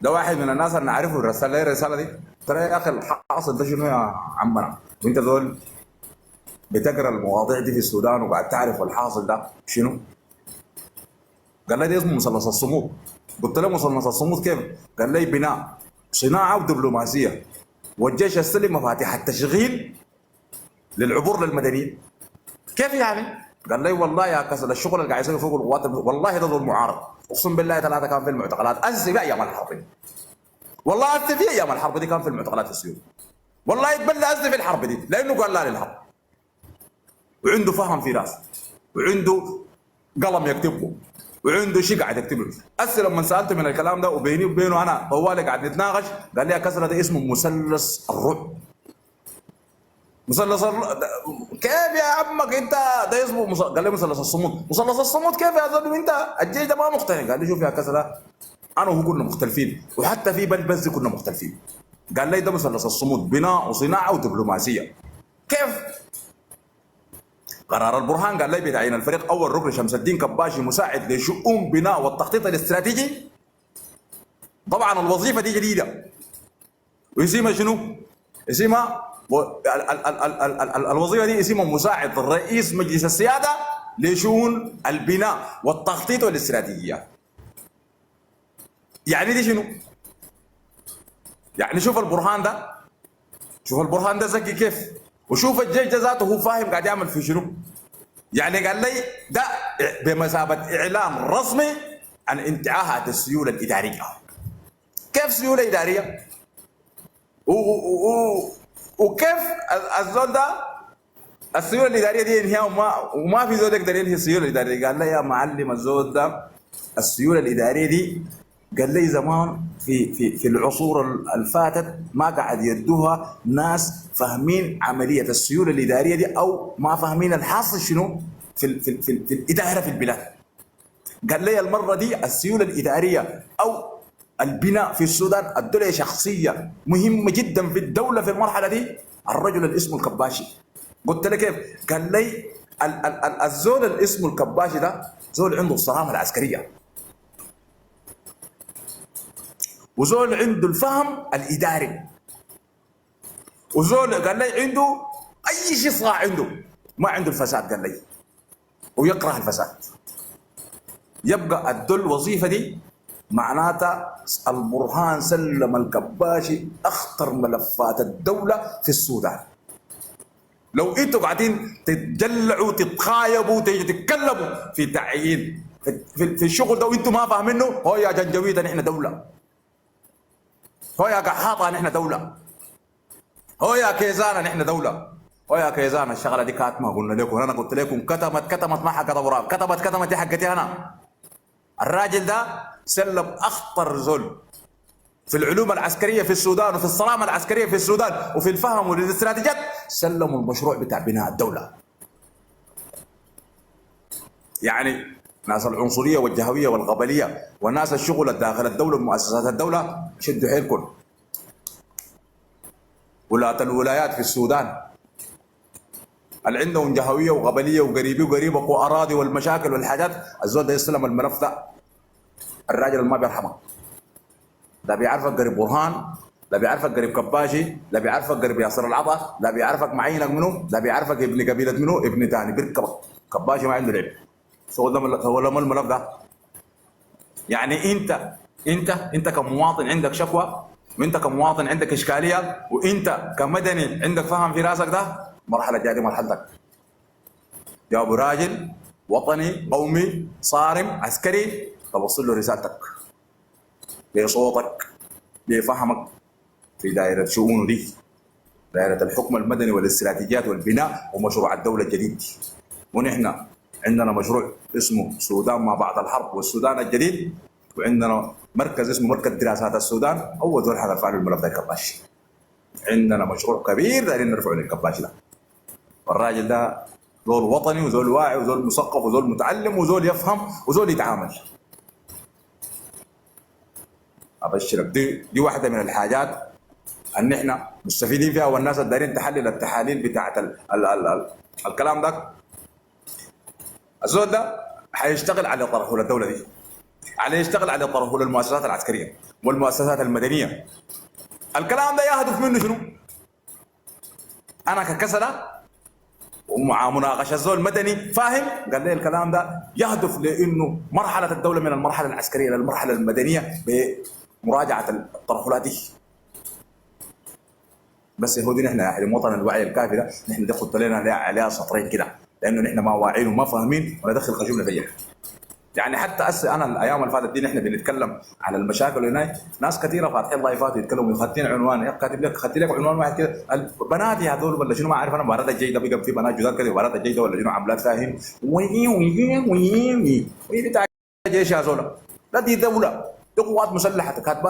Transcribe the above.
ده واحد من الناس اللي نعرفه رسل لي الرساله دي. ترى يا اخي الحاصل ده شنو يا عمنا؟ وانت دول بتقرا المواضيع دي في السودان وقاعد تعرف الحاصل ده شنو؟ قال لي ده اسمه مثلث الصمود. قلت له مثلث الصمود كيف؟ قال لي بناء صناعه ودبلوماسيه، والجيش يستلم مفاتيح التشغيل للعبور للمدنيين. كيف يعني؟ قال لي والله يا كسل الشغل اللي قاعد يسوي فوق القوات والله ده ظلم معارض. اقسم بالله ثلاثه كان في المعتقلات اساسي في ايام الحرب دي. والله اساسي في ايام الحرب دي كان في المعتقلات في السيول. والله يتبلى اساسي في الحرب دي لانه قال لا للحرب. وعنده فهم في راس، وعنده قلم يكتب له، وعنده شيء قاعد يكتب له. اساسي لما سالته من الكلام ده وبيني وبينه انا طوالي قاعد نتناقش، قال لي يا كسر ده اسمه مثلث الرعب. مثلث كيف يا عمك انت؟ ده اسمه قال لي مثلث الصمود. مثلث الصمود كيف يا زلمه انت؟ الجيش ده ما مقتنع. قال لي شوف يا كسره انا وهو كنا مختلفين، وحتى في بس كنا مختلفين. قال لي ده مثلث الصمود بناء وصناعه ودبلوماسيه. كيف؟ قرار البرهان قال لي بتعيين الفريق اول ركن شمس الدين كباشي مساعد لشؤون بناء والتخطيط الاستراتيجي. طبعا الوظيفه دي جديده واسمها شنو؟ اسمها الوظيفه دي اسمها مساعد رئيس مجلس السياده لشؤون البناء والتخطيط والاستراتيجيات. يعني دي شنو؟ يعني شوف البرهان ده، شوف البرهان ده ذكي كيف، وشوف الجيش ده ذاته هو فاهم قاعد يعمل في شنو. يعني قال لي ده بمثابه اعلان رسمي عن انتهاء السيوله الاداريه. كيف سيوله اداريه؟ وكيف الزول ده السيوله الاداريه دي ينهيها وما في زول يقدر ينهي السيوله الاداريه. قال لي يا معلم الزول ده السيوله الاداريه دي قال لي زمان في العصور الفاتت ما قاعد يدوها ناس فاهمين عمليه السيوله الاداريه دي او ما فاهمين الحاصل شنو في الاداره في البلاد. قال لي المره دي السيوله الاداريه او البناء في السودان ادوا شخصيه مهمه جدا في الدوله في المرحله دي، الرجل اللي اسمه الكباشي. قلت له كيف؟ قال لي الزول اللي اسمه الكباشي ده زول عنده الصرامه العسكريه، وزول عنده الفهم الاداري، وزول قال لي عنده اي شيء صاع عنده، ما عنده الفساد. قال لي ويكره الفساد. يبقى ادوا الوظيفه دي معناتها البرهان سلم الكباشي اخطر ملفات الدوله في السودان. لو انتوا قاعدين تتجلعوا تتخايبوا تتكلموا في تعيين في الشغل ده وانتوا ما فاهمينه، هو يا جنجويد نحن دوله، هو يا قحاطه نحن دوله، هو يا كيزانه نحن دوله، هو يا كيزانه الشغله دي كاتمه. قلنا لكم انا قلت لكم كتمت ما حقت ابو كتمت دي حقتي انا. الراجل ده سلم اخطر زول في العلوم العسكريه في السودان وفي الصرامه العسكريه في السودان وفي الفهم والاستراتيجيات، سلموا المشروع بتاع بناء الدوله. يعني ناس العنصريه والجهويه والقبليه والناس الشغل داخل الدوله ومؤسسات الدوله شدوا حيلكم. ولاة الولايات في السودان اللي عندهم جهويه وقبليه وقريبه واراضي والمشاكل والحاجات، الزول ده يستلم الملف ده الراجل اللي ما بيرحمك. لا بيعرفك قريب برهان، لا بيعرفك قريب كباشي، لا بيعرفك قريب ياسر العطا، لا بيعرفك معينك منو، لا بيعرفك ابن قبيله منو، ابن تاني بيركبك. كباشي ما عنده لعب. هو لما الملف ده يعني انت كمواطن عندك شكوى، وانت كمواطن عندك اشكاليه، وانت كمدني عندك فهم في راسك، ده مرحله جايه دي مرحلتك. يا ابو راجل وطني قومي صارم عسكري، توصل له رسالتك بصوتك بفهمك في دائره شؤونه دي، دائره الحكم المدني والاستراتيجيات والبناء ومشروع الدوله الجديد. ونحن عندنا مشروع اسمه السودان ما بعد الحرب والسودان الجديد، وعندنا مركز اسمه مركز دراسات السودان. اول زول حيرفع له الملف ده الكباشي. عندنا مشروع كبير دايرين نرفعه للكباشي ده. والراجل ده زول وطني وزول واعي وزول مثقف وزول متعلم وزول يفهم وزول يتعامل. ابشرك دي واحده من الحاجات ان احنا مستفيدين فيها، والناس اللي دايرين تحلل التحاليل بتاعت الكلام ده. الزول ده حيشتغل على طرحه للدوله دي، على يشتغل على طرف المؤسسات العسكريه والمؤسسات المدنيه. الكلام ده يهدف منه شنو؟ انا ككسله ومع مناقشه الزول المدني فاهم قال لي الكلام ده يهدف لانه مرحله الدوله من المرحله العسكريه للمرحله المدنيه بمراجعه الترهلات دي. بس هو دي نحن يا حريم وطن الوعي الكافي ده نحن دي خدت لنا عليها سطرين كده، لانه نحن ما واعيين وما فاهمين وندخل خشومنا فيها. يعني حتى انا الايام اللي فاتت دي نحن بنتكلم على المشاكل هناك، ناس كثيره فاتحين لايفات يتكلموا خدتين عنوان كاتب لك خدت لك عنوان واحد كده البنات يا هذول ولا شنو ما اعرف انا مباراه الجيش ده بقى في بنات جداد كده مباراه الجيش ده ولا شنو عملات فاهم وي بتاع الجيش يا زول. لا دي دوله دي قوات مسلحه كاتبه